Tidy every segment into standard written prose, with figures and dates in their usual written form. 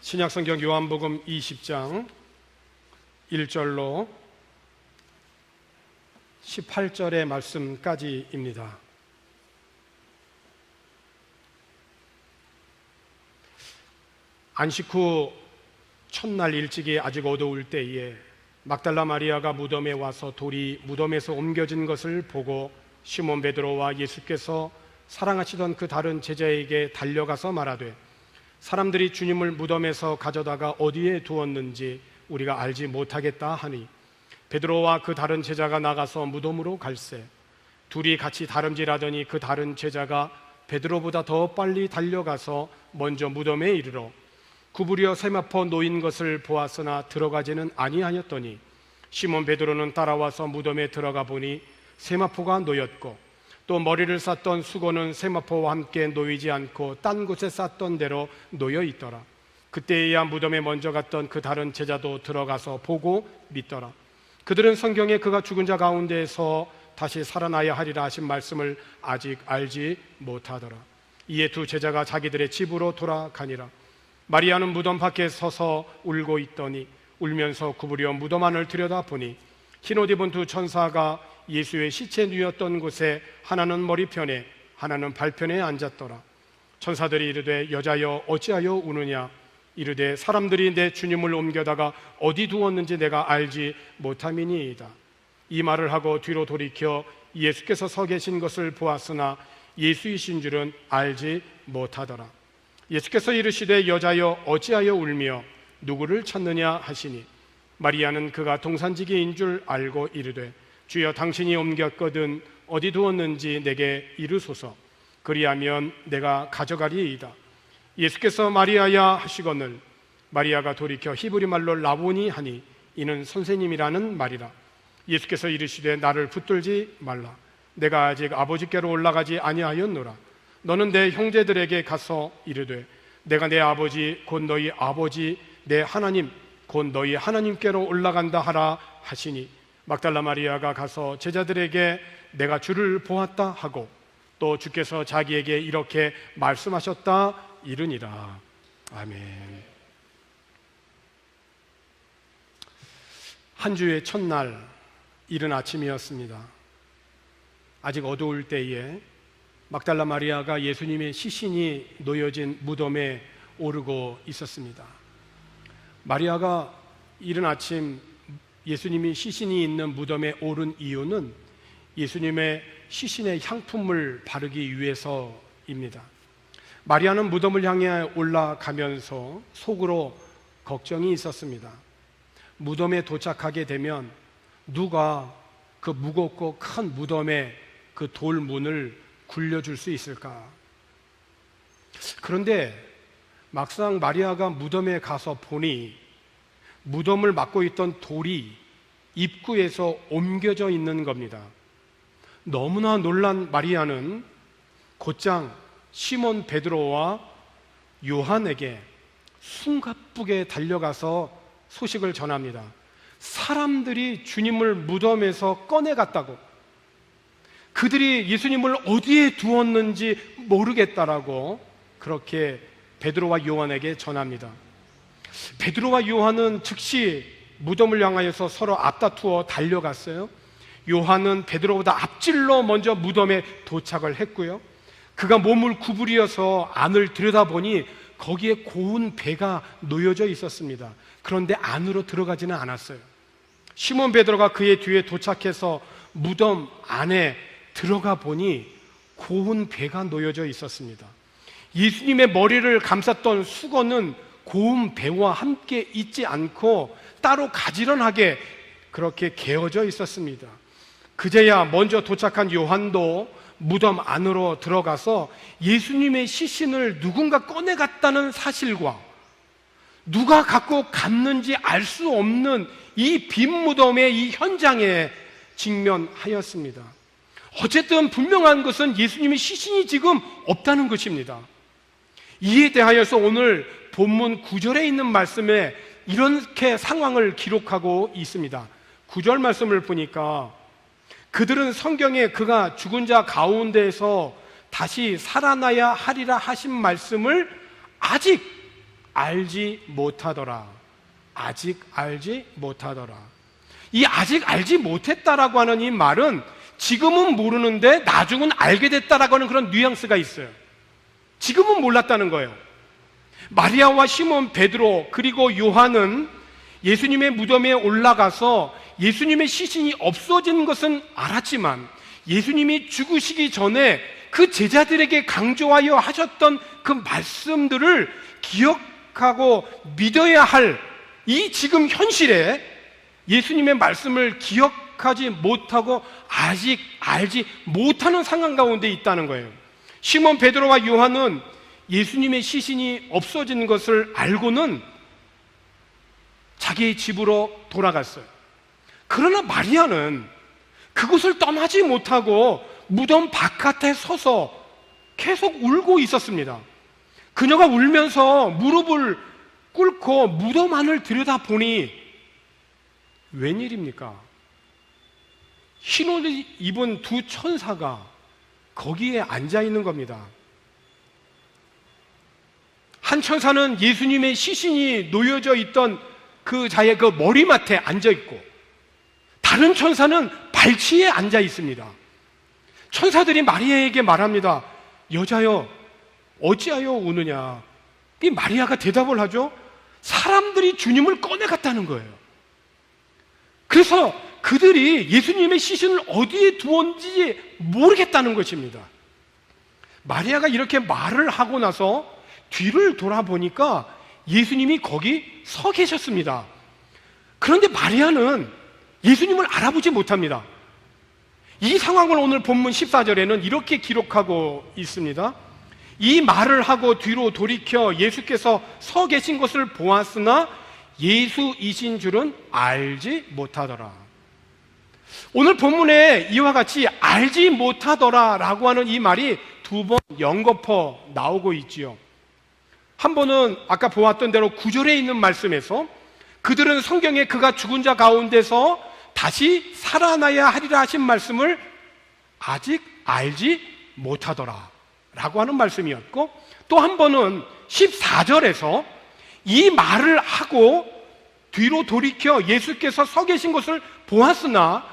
신약성경 요한복음 20장 1절로 18절의 말씀까지입니다. 안식 후 첫날 일찍이 아직 어두울 때에 막달라 마리아가 무덤에 와서 돌이 무덤에서 옮겨진 것을 보고 시몬 베드로와 예수께서 사랑하시던 그 다른 제자에게 달려가서 말하되 사람들이 주님을 무덤에서 가져다가 어디에 두었는지 우리가 알지 못하겠다 하니 베드로와 그 다른 제자가 나가서 무덤으로 갈새 둘이 같이 다름질하더니 그 다른 제자가 베드로보다 더 빨리 달려가서 먼저 무덤에 이르러 구부려 세마포 놓인 것을 보았으나 들어가지는 아니하였더니 시몬 베드로는 따라와서 무덤에 들어가 보니 세마포가 놓였고 또 머리를 쌌던 수건은 세마포와 함께 놓이지 않고 딴 곳에 쌌던 대로 놓여 있더라. 그때에야 무덤에 먼저 갔던 그 다른 제자도 들어가서 보고 믿더라. 그들은 성경에 그가 죽은 자 가운데에서 다시 살아나야 하리라 하신 말씀을 아직 알지 못하더라. 이에 두 제자가 자기들의 집으로 돌아가니라. 마리아는 무덤 밖에 서서 울고 있더니 울면서 구부려 무덤 안을 들여다보니 흰옷 입은 두 천사가 예수의 시체 누였던 곳에 하나는 머리편에 하나는 발편에 앉았더라. 천사들이 이르되 여자여 어찌하여 우느냐 이르되 사람들이 내 주님을 옮겨다가 어디 두었는지 내가 알지 못함이니이다. 이 말을 하고 뒤로 돌이켜 예수께서 서 계신 것을 보았으나 예수이신 줄은 알지 못하더라. 예수께서 이르시되 여자여 어찌하여 울며 누구를 찾느냐 하시니 마리아는 그가 동산지기인 줄 알고 이르되 주여 당신이 옮겼거든 어디 두었는지 내게 이르소서 그리하면 내가 가져가리이다. 예수께서 마리아야 하시거늘 마리아가 돌이켜 히브리 말로 라보니 하니 이는 선생님이라는 말이라. 예수께서 이르시되 나를 붙들지 말라. 내가 아직 아버지께로 올라가지 아니하였노라. 너는 내 형제들에게 가서 이르되 내가 내 아버지 곧 너희 아버지 내 하나님 곧 너희 하나님께로 올라간다 하라 하시니 막달라 마리아가 가서 제자들에게 내가 주를 보았다 하고 또 주께서 자기에게 이렇게 말씀하셨다 이르니라. 아멘. 한 주의 첫날 이른 아침이었습니다. 아직 어두울 때에 막달라 마리아가 예수님의 시신이 놓여진 무덤에 오르고 있었습니다. 마리아가 이른 아침 예수님이 시신이 있는 무덤에 오른 이유는 예수님의 시신의 향품을 바르기 위해서입니다. 마리아는 무덤을 향해 올라가면서 속으로 걱정이 있었습니다. 무덤에 도착하게 되면 누가 그 무겁고 큰 무덤의 그 돌문을 굴려줄 수 있을까? 그런데 막상 마리아가 무덤에 가서 보니 무덤을 막고 있던 돌이 입구에서 옮겨져 있는 겁니다. 너무나 놀란 마리아는 곧장 시몬 베드로와 요한에게 숨가쁘게 달려가서 소식을 전합니다. 사람들이 주님을 무덤에서 꺼내갔다고, 그들이 예수님을 어디에 두었는지 모르겠다라고 그렇게 베드로와 요한에게 전합니다. 베드로와 요한은 즉시 무덤을 향하여서 서로 앞다투어 달려갔어요. 요한은 베드로보다 앞질러 먼저 무덤에 도착을 했고요. 그가 몸을 구부려서 안을 들여다보니 거기에 고운 배가 놓여져 있었습니다. 그런데 안으로 들어가지는 않았어요. 시몬 베드로가 그의 뒤에 도착해서 무덤 안에 들어가 보니 고운 배가 놓여져 있었습니다. 예수님의 머리를 감쌌던 수건은 고운 배와 함께 있지 않고 따로 가지런하게 그렇게 개어져 있었습니다. 그제야 먼저 도착한 요한도 무덤 안으로 들어가서 예수님의 시신을 누군가 꺼내갔다는 사실과 누가 갖고 갔는지 알 수 없는 이 빈 무덤의 이 현장에 직면하였습니다. 어쨌든 분명한 것은 예수님의 시신이 지금 없다는 것입니다. 이에 대하여서 오늘 본문 9절에 있는 말씀에 이렇게 상황을 기록하고 있습니다. 9절 말씀을 보니까 그들은 성경에 그가 죽은 자 가운데에서 다시 살아나야 하리라 하신 말씀을 아직 알지 못하더라. 아직 알지 못하더라. 이 아직 알지 못했다라고 하는 이 말은 지금은 모르는데 나중은 알게 됐다라고 하는 그런 뉘앙스가 있어요. 지금은 몰랐다는 거예요. 마리아와 시몬, 베드로 그리고 요한은 예수님의 무덤에 올라가서 예수님의 시신이 없어진 것은 알았지만 예수님이 죽으시기 전에 그 제자들에게 강조하여 하셨던 그 말씀들을 기억하고 믿어야 할 이 지금 현실에 예수님의 말씀을 기억하지 못하고 아직 알지 못하는 상황 가운데 있다는 거예요. 시몬, 베드로와 요한은 예수님의 시신이 없어진 것을 알고는 자기의 집으로 돌아갔어요. 그러나 마리아는 그곳을 떠나지 못하고 무덤 바깥에 서서 계속 울고 있었습니다. 그녀가 울면서 무릎을 꿇고 무덤 안을 들여다보니 웬일입니까? 흰 옷을 입은 두 천사가 거기에 앉아 있는 겁니다. 한 천사는 예수님의 시신이 놓여져 있던 그 자의 그 머리맡에 앉아 있고 다른 천사는 발치에 앉아 있습니다. 천사들이 마리아에게 말합니다. 여자여, 어찌하여 우느냐? 이 마리아가 대답을 하죠. 사람들이 주님을 꺼내갔다는 거예요. 그래서 그들이 예수님의 시신을 어디에 두었는지 모르겠다는 것입니다. 마리아가 이렇게 말을 하고 나서 뒤를 돌아보니까 예수님이 거기 서 계셨습니다. 그런데 마리아는 예수님을 알아보지 못합니다. 이 상황을 오늘 본문 14절에는 이렇게 기록하고 있습니다. 이 말을 하고 뒤로 돌이켜 예수께서 서 계신 것을 보았으나 예수이신 줄은 알지 못하더라. 오늘 본문에 이와 같이 알지 못하더라 라고 하는 이 말이 두 번 연거푸 나오고 있지요. 한 번은 아까 보았던 대로 9절에 있는 말씀에서 그들은 성경에 그가 죽은 자 가운데서 다시 살아나야 하리라 하신 말씀을 아직 알지 못하더라 라고 하는 말씀이었고, 또 한 번은 14절에서 이 말을 하고 뒤로 돌이켜 예수께서 서 계신 것을 보았으나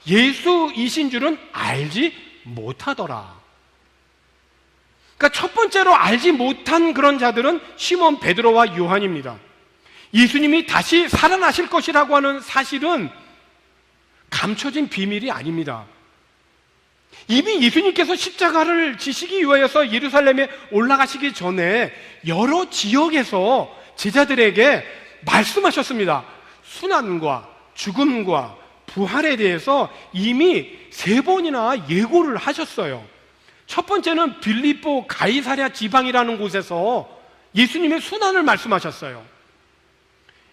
예수이신 줄은 알지 못하더라. 그러니까 첫 번째로 알지 못한 그런 자들은 시몬, 베드로와 요한입니다. 예수님이 다시 살아나실 것이라고 하는 사실은 감춰진 비밀이 아닙니다. 이미 예수님께서 십자가를 지시기 위하여서 예루살렘에 올라가시기 전에 여러 지역에서 제자들에게 말씀하셨습니다. 순환과 죽음과 부활에 대해서 이미 3번이나 예고를 하셨어요. 첫 번째는 빌립보 가이사랴 지방이라는 곳에서 예수님의 순환을 말씀하셨어요.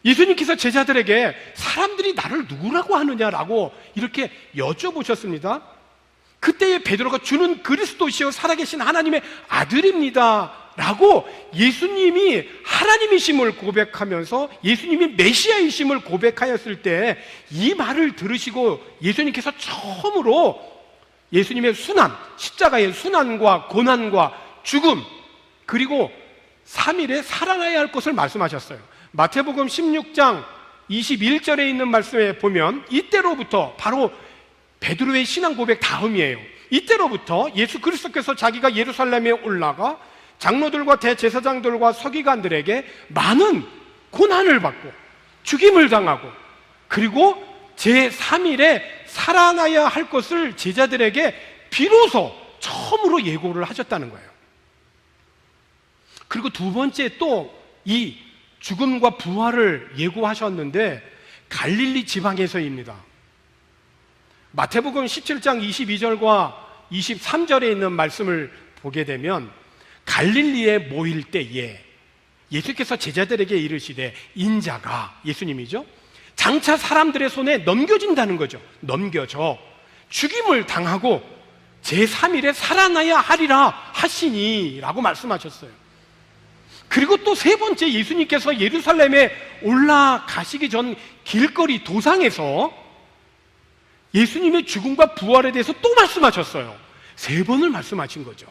예수님께서 제자들에게 사람들이 나를 누구라고 하느냐라고 이렇게 여쭤보셨습니다. 그때에 베드로가 주는 그리스도시요 살아계신 하나님의 아들입니다 라고 예수님이 하나님이심을 고백하면서 예수님이 메시아이심을 고백하였을 때 이 말을 들으시고 예수님께서 처음으로 예수님의 순환, 십자가의 순환과 고난과 죽음 그리고 3일에 살아나야 할 것을 말씀하셨어요. 마태복음 16장 21절에 있는 말씀에 보면 이때로부터 바로 베드로의 신앙 고백 다음이에요. 이때로부터 예수 그리스도께서 자기가 예루살렘에 올라가 장로들과 대제사장들과 서기관들에게 많은 고난을 받고 죽임을 당하고 그리고 제3일에 살아나야 할 것을 제자들에게 비로소 처음으로 예고를 하셨다는 거예요. 그리고 두 번째 또 이 죽음과 부활을 예고하셨는데 갈릴리 지방에서입니다. 마태복음 17장 22절과 23절에 있는 말씀을 보게 되면 갈릴리에 모일 때에 예수께서 제자들에게 이르시되 인자가, 예수님이죠, 장차 사람들의 손에 넘겨진다는 거죠. 넘겨져 죽임을 당하고 제3일에 살아나야 하리라 하시니 라고 말씀하셨어요. 그리고 또 세 번째, 예수님께서 예루살렘에 올라가시기 전 길거리 도상에서 예수님의 죽음과 부활에 대해서 또 말씀하셨어요. 3번을 말씀하신 거죠.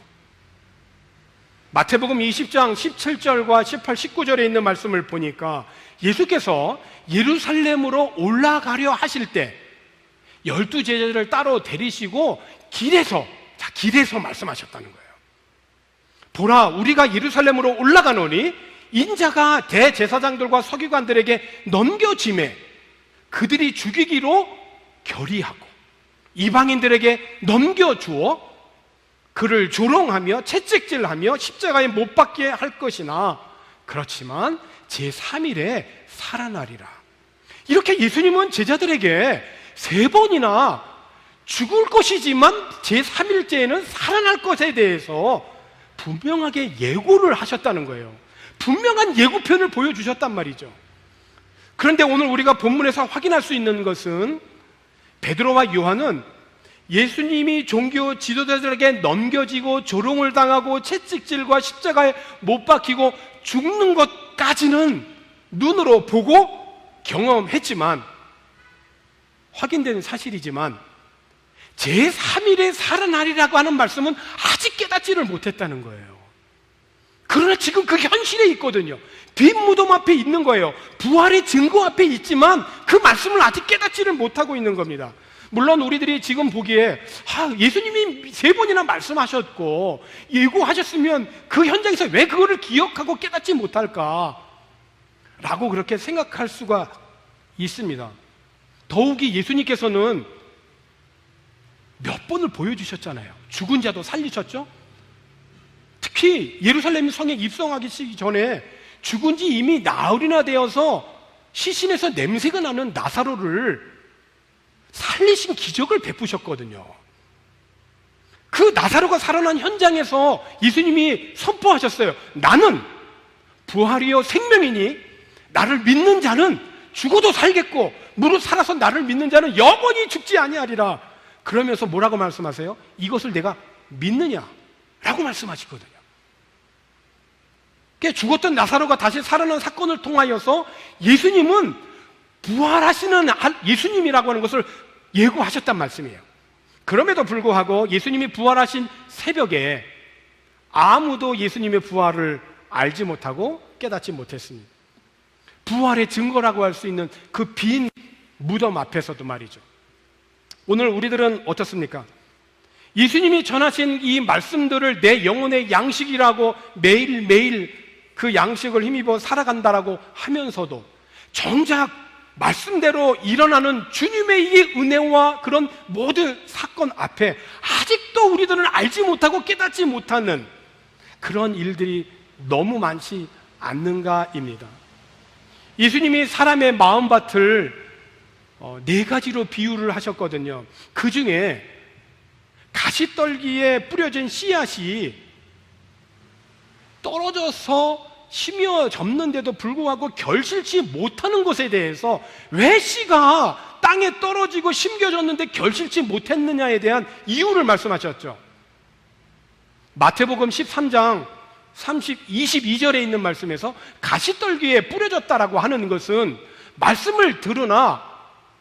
마태복음 20장 17절과 18, 19절에 있는 말씀을 보니까 예수께서 예루살렘으로 올라가려 하실 때 12제자를 따로 데리시고 길에서 말씀하셨다는 거예요. 보라, 우리가 예루살렘으로 올라가노니 인자가 대제사장들과 서기관들에게 넘겨짐에 그들이 죽이기로 결의하고 이방인들에게 넘겨주어 그를 조롱하며 채찍질하며 십자가에 못 박게 할 것이나 그렇지만 제3일에 살아나리라. 이렇게 예수님은 제자들에게 3번이나 죽을 것이지만 제3일째에는 살아날 것에 대해서 분명하게 예고를 하셨다는 거예요. 분명한 예고편을 보여주셨단 말이죠. 그런데 오늘 우리가 본문에서 확인할 수 있는 것은 베드로와 요한은 예수님이 종교 지도자들에게 넘겨지고 조롱을 당하고 채찍질과 십자가에 못 박히고 죽는 것까지는 눈으로 보고 경험했지만, 확인된 사실이지만 제3일에 살아나리라고 하는 말씀은 아직 깨닫지를 못했다는 거예요. 그러나 지금 그 현실에 있거든요. 뒷무덤 앞에 있는 거예요. 부활의 증거 앞에 있지만 그 말씀을 아직 깨닫지를 못하고 있는 겁니다. 물론 우리들이 지금 보기에 예수님이 3번이나 말씀하셨고 예고하셨으면 그 현장에서 왜 그거를 기억하고 깨닫지 못할까 라고 그렇게 생각할 수가 있습니다. 더욱이 예수님께서는 몇 번을 보여주셨잖아요. 죽은 자도 살리셨죠. 특히 예루살렘 성에 입성하기 전에 죽은 지 이미 나흘이나 되어서 시신에서 냄새가 나는 나사로를 살리신 기적을 베푸셨거든요. 그 나사로가 살아난 현장에서 예수님이 선포하셨어요. 나는 부활이요 생명이니 나를 믿는 자는 죽어도 살겠고 무릇 살아서 나를 믿는 자는 영원히 죽지 아니하리라. 그러면서 뭐라고 말씀하세요? 이것을 내가 믿느냐? 라고 말씀하시거든요. 죽었던 나사로가 다시 살아난 사건을 통하여서 예수님은 부활하시는 예수님이라고 하는 것을 예고하셨단 말씀이에요. 그럼에도 불구하고 예수님이 부활하신 새벽에 아무도 예수님의 부활을 알지 못하고 깨닫지 못했습니다. 부활의 증거라고 할 수 있는 그 빈 무덤 앞에서도 말이죠. 오늘 우리들은 어떻습니까? 예수님이 전하신 이 말씀들을 내 영혼의 양식이라고 매일매일 그 양식을 힘입어 살아간다라고 하면서도 정작 말씀대로 일어나는 주님의 이 은혜와 그런 모든 사건 앞에 아직도 우리들은 알지 못하고 깨닫지 못하는 그런 일들이 너무 많지 않는가입니다. 예수님이 사람의 마음밭을 4가지로 비유를 하셨거든요. 그 중에 가시떨기에 뿌려진 씨앗이 떨어져서 심어 졌는데도 불구하고 결실치 못하는 것에 대해서 왜 씨가 땅에 떨어지고 심겨졌는데 결실치 못했느냐에 대한 이유를 말씀하셨죠. 마태복음 13장 22절에 있는 말씀에서 가시떨기에 뿌려졌다라고 하는 것은 말씀을 들으나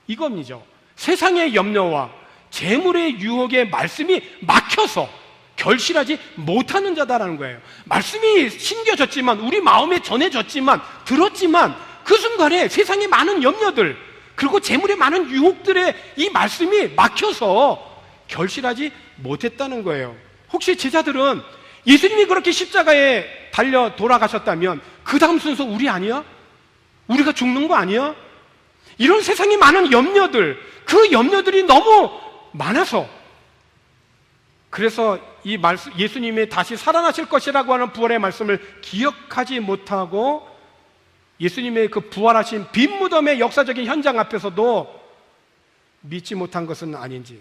이겁니다. 세상의 염려와 재물의 유혹에 말씀이 막혀서 결실하지 못하는 자다라는 거예요. 말씀이 심겨졌지만 우리 마음에 전해졌지만 들었지만 그 순간에 세상의 많은 염려들 그리고 재물의 많은 유혹들에 이 말씀이 막혀서 결실하지 못했다는 거예요. 혹시 제자들은 예수님이 그렇게 십자가에 달려 돌아가셨다면 그 다음 순서 우리 아니야? 우리가 죽는 거 아니야? 이런 세상에 많은 염려들, 그 염려들이 너무 많아서 그래서 이 말씀, 예수님이 다시 살아나실 것이라고 하는 부활의 말씀을 기억하지 못하고 예수님의 그 부활하신 빈 무덤의 역사적인 현장 앞에서도 믿지 못한 것은 아닌지.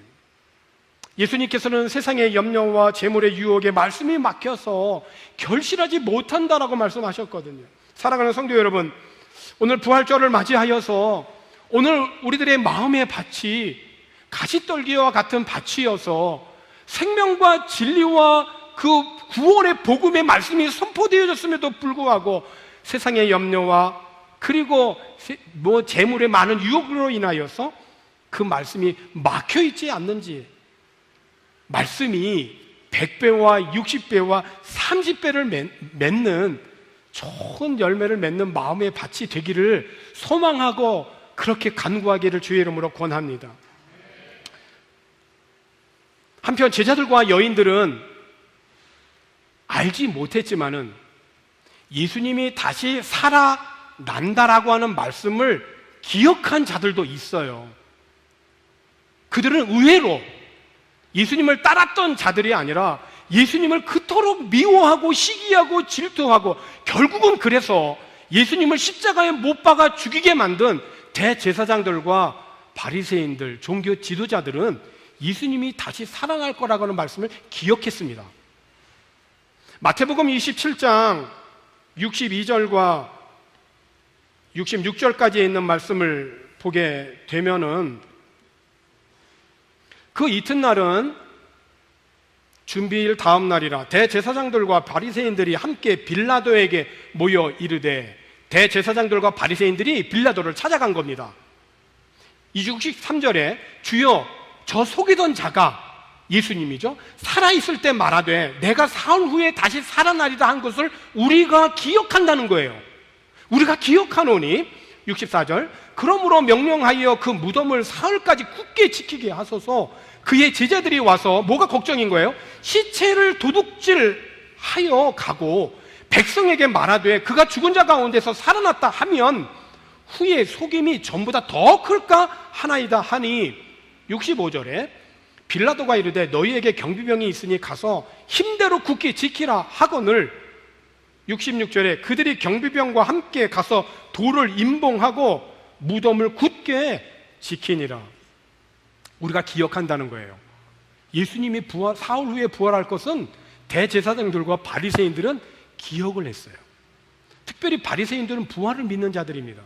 예수님께서는 세상의 염려와 재물의 유혹에 말씀이 막혀서 결실하지 못한다라고 말씀하셨거든요. 사랑하는 성도 여러분, 오늘 부활절을 맞이하여서 오늘 우리들의 마음의 밭이 가시떨기와 같은 밭이어서 생명과 진리와 그 구원의 복음의 말씀이 선포되어졌음에도 불구하고 세상의 염려와 그리고 재물의 많은 유혹으로 인하여서 그 말씀이 막혀있지 않는지, 말씀이 100배와 60배와 30배를 맺는 좋은 열매를 맺는 마음의 밭이 되기를 소망하고 그렇게 간구하기를 주의 이름으로 권합니다. 한편 제자들과 여인들은 알지 못했지만은 예수님이 다시 살아난다라고 하는 말씀을 기억한 자들도 있어요. 그들은 의외로 예수님을 따랐던 자들이 아니라 예수님을 그토록 미워하고 시기하고 질투하고 결국은 그래서 예수님을 십자가에 못 박아 죽이게 만든 대제사장들과 바리새인들, 종교 지도자들은 예수님이 다시 살아날 거라고 하는 말씀을 기억했습니다. 마태복음 27장 62절과 66절까지에 있는 말씀을 보게 되면은 그 이튿날은 준비일 다음 날이라 대제사장들과 바리새인들이 함께 빌라도에게 모여 이르되, 대제사장들과 바리새인들이 빌라도를 찾아간 겁니다. 63절에 주여 저 속이던 자가, 예수님이죠, 살아있을 때 말하되 내가 사흘 후에 다시 살아나리다 한 것을 우리가 기억한다는 거예요. 우리가 기억하노니 64절 그러므로 명령하여 그 무덤을 사흘까지 굳게 지키게 하소서. 그의 제자들이 와서 뭐가 걱정인 거예요? 시체를 도둑질하여 가고 백성에게 말하되 그가 죽은 자 가운데서 살아났다 하면 후에 속임이 전보다 더 클까 하나이다 하니 65절에 빌라도가 이르되 너희에게 경비병이 있으니 가서 힘대로 굳게 지키라 하거늘 66절에 그들이 경비병과 함께 가서 돌을 임봉하고 무덤을 굳게 지키니라. 우리가 기억한다는 거예요. 예수님이 사흘 후에 부활할 것은 대제사장들과 바리새인들은 기억을 했어요. 특별히 바리새인들은 부활을 믿는 자들입니다.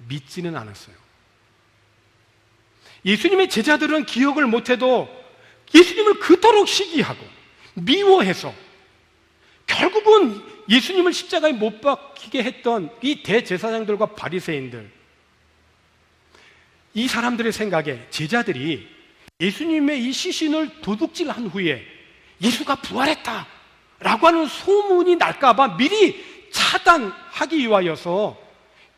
믿지는 않았어요. 예수님의 제자들은 기억을 못해도 예수님을 그토록 시기하고 미워해서 결국은 예수님을 십자가에 못 박히게 했던 이 대제사장들과 바리새인들, 이 사람들의 생각에 제자들이 예수님의 이 시신을 도둑질한 후에 예수가 부활했다 라고 하는 소문이 날까봐 미리 차단하기 위하여서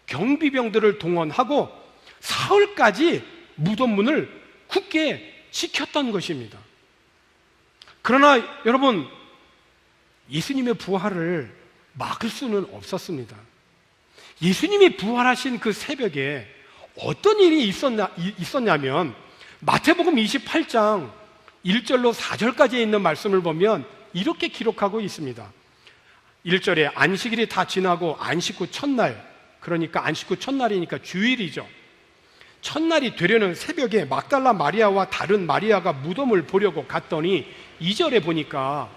경비병들을 동원하고 사흘까지 무덤문을 굳게 지켰던 것입니다. 그러나 여러분, 예수님의 부활을 막을 수는 없었습니다. 예수님이 부활하신 그 새벽에 어떤 일이 있었냐면 마태복음 28장 1절로 4절까지에 있는 말씀을 보면 이렇게 기록하고 있습니다. 1절에 안식일이 다 지나고 안식 후 첫날, 그러니까 안식 후 첫날이니까 주일이죠. 첫날이 되려는 새벽에 막달라 마리아와 다른 마리아가 무덤을 보려고 갔더니 2절에 보니까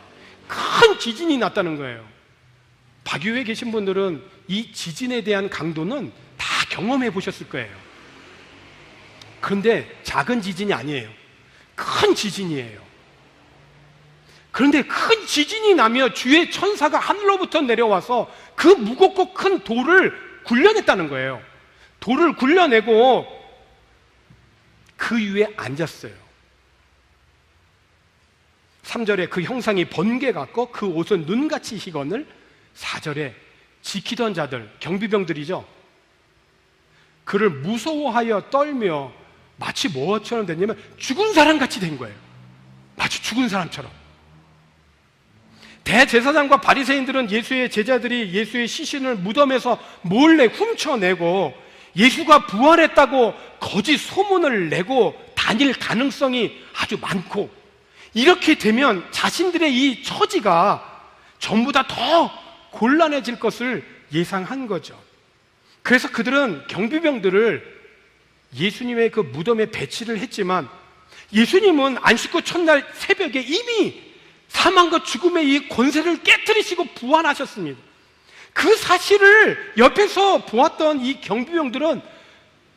큰 지진이 났다는 거예요. 박유에 계신 분들은 이 지진에 대한 강도는 다 경험해 보셨을 거예요. 그런데 작은 지진이 아니에요. 큰 지진이에요. 그런데 큰 지진이 나며 주의 천사가 하늘로부터 내려와서 그 무겁고 큰 돌을 굴려냈다는 거예요. 돌을 굴려내고 그 위에 앉았어요. 3절에 그 형상이 번개 같고 그 옷은 눈같이 희거늘. 4절에 지키던 자들, 경비병들이죠, 그를 무서워하여 떨며 마치 뭐처럼 됐냐면 죽은 사람같이 된 거예요. 마치 죽은 사람처럼. 대제사장과 바리새인들은 예수의 제자들이 예수의 시신을 무덤에서 몰래 훔쳐내고 예수가 부활했다고 거짓 소문을 내고 다닐 가능성이 아주 많고, 이렇게 되면 자신들의 이 처지가 전보다 더 곤란해질 것을 예상한 거죠. 그래서 그들은 경비병들을 예수님의 그 무덤에 배치를 했지만 예수님은 안식 후 첫날 새벽에 이미 사망과 죽음의 이 권세를 깨트리시고 부활하셨습니다. 그 사실을 옆에서 보았던 이 경비병들은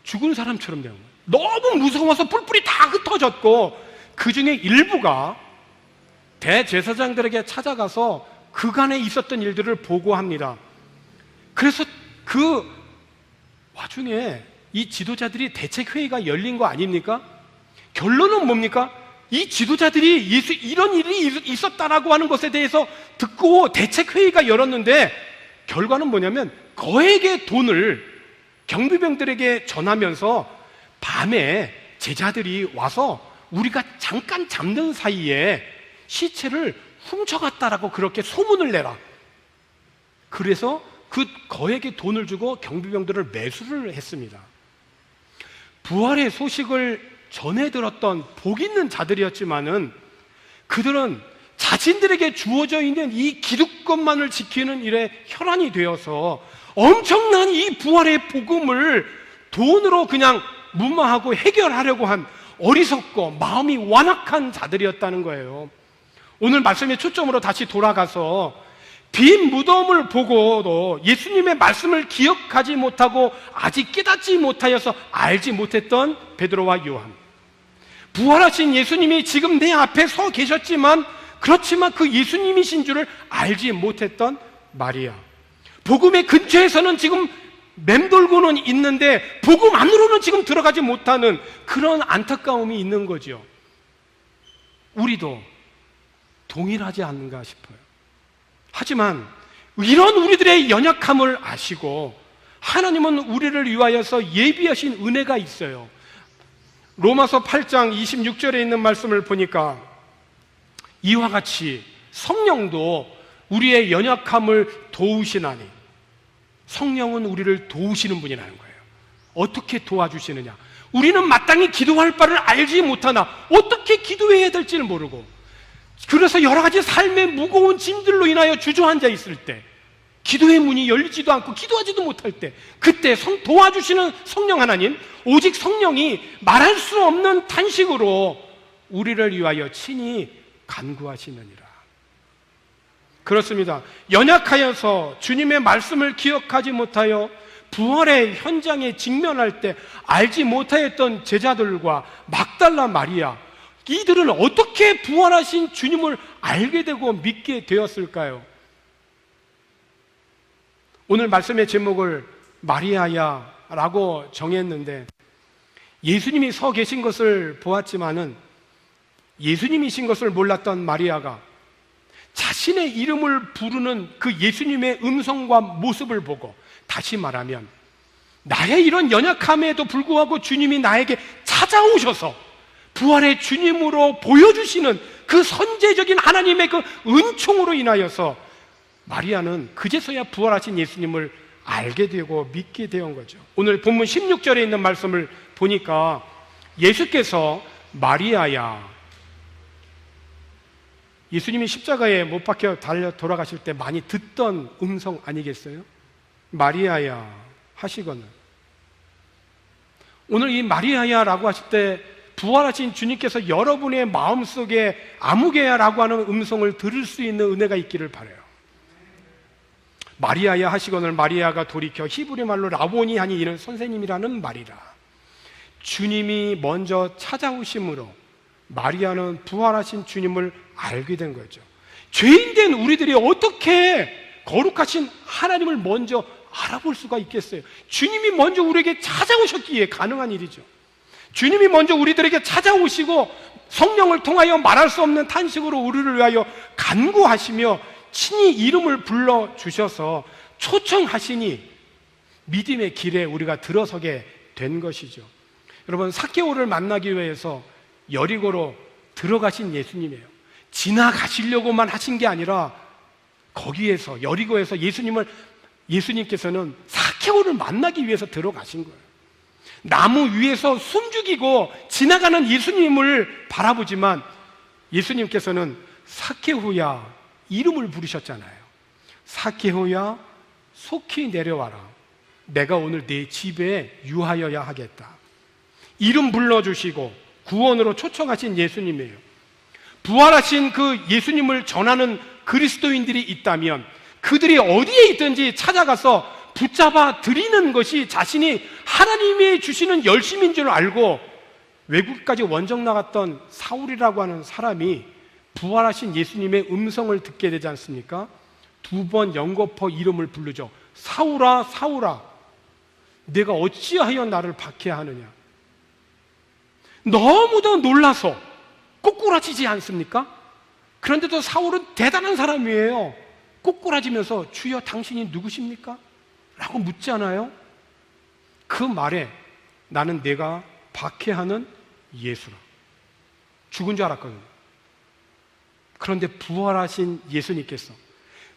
죽은 사람처럼 된 거예요. 너무 무서워서 뿔뿔이 다 흩어졌고 그 중에 일부가 대제사장들에게 찾아가서 그간에 있었던 일들을 보고합니다. 그래서 그 와중에 이 지도자들이 대책회의가 열린 거 아닙니까? 결론은 뭡니까? 이 지도자들이 이런 일이 있었다라고 하는 것에 대해서 듣고 대책회의가 열었는데 결과는 뭐냐면 거액의 돈을 경비병들에게 전하면서 밤에 제자들이 와서 우리가 잠깐 잠든 사이에 시체를 훔쳐갔다라고 그렇게 소문을 내라. 그래서 그 거액의 돈을 주고 경비병들을 매수를 했습니다. 부활의 소식을 전해 들었던 복 있는 자들이었지만은 그들은 자신들에게 주어져 있는 이 기득권만을 지키는 일에 혈안이 되어서 엄청난 이 부활의 복음을 돈으로 그냥 무마하고 해결하려고 한 어리석고 마음이 완악한 자들이었다는 거예요. 오늘 말씀의 초점으로 다시 돌아가서 빈 무덤을 보고도 예수님의 말씀을 기억하지 못하고 아직 깨닫지 못하여서 알지 못했던 베드로와 요한, 부활하신 예수님이 지금 내 앞에 서 계셨지만 그렇지만 그 예수님이신 줄을 알지 못했던 마리아, 복음의 근처에서는 지금 맴돌고는 있는데 복음 안으로는 지금 들어가지 못하는 그런 안타까움이 있는 거죠. 우리도 동일하지 않는가 싶어요. 하지만 이런 우리들의 연약함을 아시고 하나님은 우리를 위하여서 예비하신 은혜가 있어요. 로마서 8장 26절에 있는 말씀을 보니까 이와 같이 성령도 우리의 연약함을 도우시나니, 성령은 우리를 도우시는 분이라는 거예요. 어떻게 도와주시느냐? 우리는 마땅히 기도할 바를 알지 못하나 어떻게 기도해야 될지를 모르고, 그래서 여러 가지 삶의 무거운 짐들로 인하여 주저앉아 있을 때, 기도의 문이 열리지도 않고 기도하지도 못할 때, 그때 도와주시는 성령 하나님, 오직 성령이 말할 수 없는 탄식으로 우리를 위하여 친히 간구하시느니라. 그렇습니다. 연약하여서 주님의 말씀을 기억하지 못하여 부활의 현장에 직면할 때 알지 못하였던 제자들과 막달라 마리아, 이들은 어떻게 부활하신 주님을 알게 되고 믿게 되었을까요? 오늘 말씀의 제목을 마리아야 라고 정했는데, 예수님이 서 계신 것을 보았지만은 예수님이신 것을 몰랐던 마리아가 자신의 이름을 부르는 그 예수님의 음성과 모습을 보고, 다시 말하면 나의 이런 연약함에도 불구하고 주님이 나에게 찾아오셔서 부활의 주님으로 보여주시는 그 선제적인 하나님의 그 은총으로 인하여서 마리아는 그제서야 부활하신 예수님을 알게 되고 믿게 된 거죠. 오늘 본문 16절에 있는 말씀을 보니까 예수께서 마리아야, 예수님이 십자가에 못 박혀 달려 돌아가실 때 많이 듣던 음성 아니겠어요? 마리아야 하시거늘, 오늘 이 마리아야라고 하실 때 부활하신 주님께서 여러분의 마음속에 아무개야라고 하는 음성을 들을 수 있는 은혜가 있기를 바라요. 마리아야 하시거늘, 마리아가 돌이켜 히브리 말로 라보니 하니 이는 선생님이라는 말이라. 주님이 먼저 찾아오심으로 마리아는 부활하신 주님을 알게 된 거죠. 죄인된 우리들이 어떻게 거룩하신 하나님을 먼저 알아볼 수가 있겠어요? 주님이 먼저 우리에게 찾아오셨기에 가능한 일이죠. 주님이 먼저 우리들에게 찾아오시고 성령을 통하여 말할 수 없는 탄식으로 우리를 위하여 간구하시며 친히 이름을 불러주셔서 초청하시니 믿음의 길에 우리가 들어서게 된 것이죠. 여러분, 삭개오를 만나기 위해서 여리고로 들어가신 예수님이에요. 지나가시려고만 하신 게 아니라 거기에서, 여리고에서 예수님께서는 삭개오를 만나기 위해서 들어가신 거예요. 나무 위에서 숨죽이고 지나가는 예수님을 바라보지만 예수님께서는 삭개오야 이름을 부르셨잖아요. 삭개오야 속히 내려와라. 내가 오늘 내 집에 유하여야 하겠다. 이름 불러주시고 구원으로 초청하신 예수님이에요. 부활하신 그 예수님을 전하는 그리스도인들이 있다면 그들이 어디에 있든지 찾아가서 붙잡아 드리는 것이 자신이 하나님이 주시는 열심인 줄 알고 외국까지 원정 나갔던 사울이라고 하는 사람이 부활하신 예수님의 음성을 듣게 되지 않습니까? 2번 연거푸 이름을 부르죠. 사울아, 사울아, 내가 어찌하여 나를 박해하느냐? 너무도 놀라서 꼬꾸라지지 않습니까? 그런데도 사울은 대단한 사람이에요. 꼬꾸라지면서 주여 당신이 누구십니까? 라고 묻잖아요. 그 말에 나는 내가 박해하는 예수라. 죽은 줄 알았거든요. 그런데 부활하신 예수님께서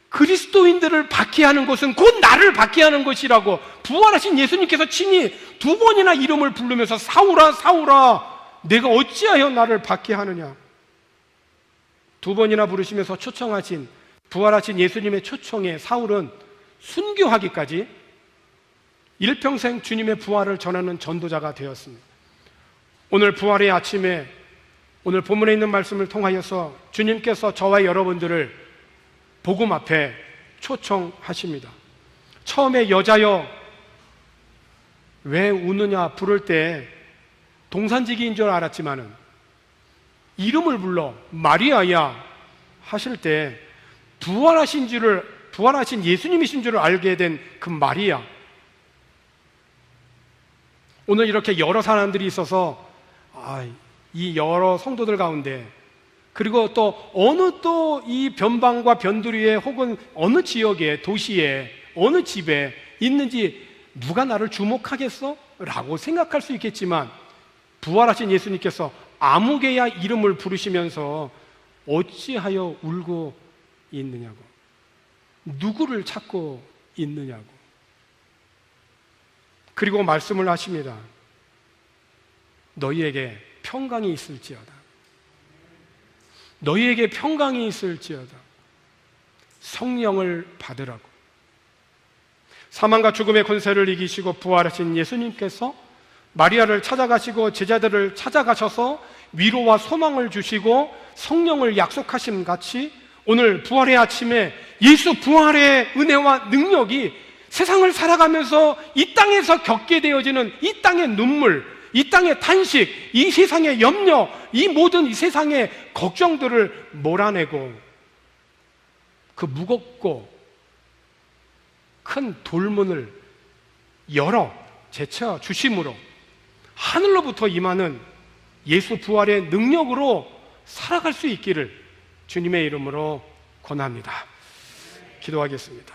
그리스도인들을 박해하는 것은 곧 나를 박해하는 것이라고 부활하신 예수님께서 친히 2번이나 이름을 부르면서 사울아 사울아 내가 어찌하여 나를 박해하느냐. 2번이나 부르시면서 초청하신 부활하신 예수님의 초청에 사울은 순교하기까지 일평생 주님의 부활을 전하는 전도자가 되었습니다. 오늘 부활의 아침에 오늘 본문에 있는 말씀을 통하여서 주님께서 저와 여러분들을 복음 앞에 초청하십니다. 처음에 여자여 왜 우느냐 부를 때 동산지기인 줄 알았지만은 이름을 불러 마리아야 하실 때 부활하신 예수님이신 줄을 알게 된 그 마리아. 오늘 이렇게 여러 사람들이 있어서 이 여러 성도들 가운데 그리고 또 어느 또 이 변방과 변두리에 혹은 어느 지역에 도시에 어느 집에 있는지 누가 나를 주목하겠어? 라고 생각할 수 있겠지만 부활하신 예수님께서 아무개야 이름을 부르시면서 어찌하여 울고 있느냐고, 누구를 찾고 있느냐고. 그리고 말씀을 하십니다. 너희에게 평강이 있을지어다. 너희에게 평강이 있을지어다. 성령을 받으라고. 사망과 죽음의 권세를 이기시고 부활하신 예수님께서 마리아를 찾아가시고 제자들을 찾아가셔서 위로와 소망을 주시고 성령을 약속하신 같이 오늘 부활의 아침에 예수 부활의 은혜와 능력이 세상을 살아가면서 이 땅에서 겪게 되어지는 이 땅의 눈물, 이 땅의 탄식, 이 세상의 염려, 이 모든 이 세상의 걱정들을 몰아내고 그 무겁고 큰 돌문을 열어 제쳐 주심으로 하늘로부터 임하는 예수 부활의 능력으로 살아갈 수 있기를 주님의 이름으로 권합니다. 기도하겠습니다.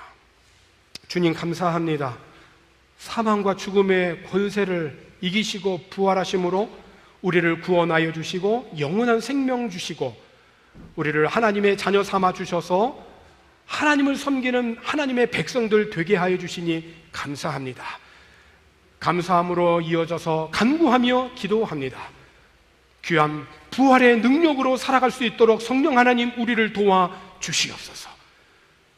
주님 감사합니다. 사망과 죽음의 권세를 이기시고 부활하심으로 우리를 구원하여 주시고 영원한 생명 주시고 우리를 하나님의 자녀 삼아 주셔서 하나님을 섬기는 하나님의 백성들 되게 하여 주시니 감사합니다. 감사함으로 이어져서 간구하며 기도합니다. 귀한 부활의 능력으로 살아갈 수 있도록 성령 하나님 우리를 도와 주시옵소서.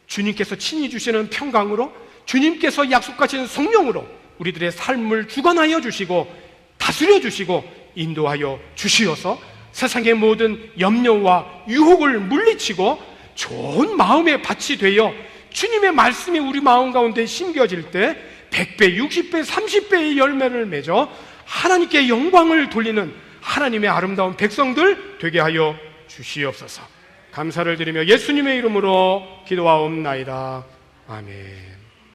주님께서 친히 주시는 평강으로 주님께서 약속하신 성령으로 우리들의 삶을 주관하여 주시고 다스려 주시고 인도하여 주시어서 세상의 모든 염려와 유혹을 물리치고 좋은 마음의 밭이 되어 주님의 말씀이 우리 마음 가운데 심겨질 때 100배, 60배, 30배의 열매를 맺어 하나님께 영광을 돌리는 하나님의 아름다운 백성들 되게 하여 주시옵소서. 감사를 드리며 예수님의 이름으로 기도하옵나이다. 아멘.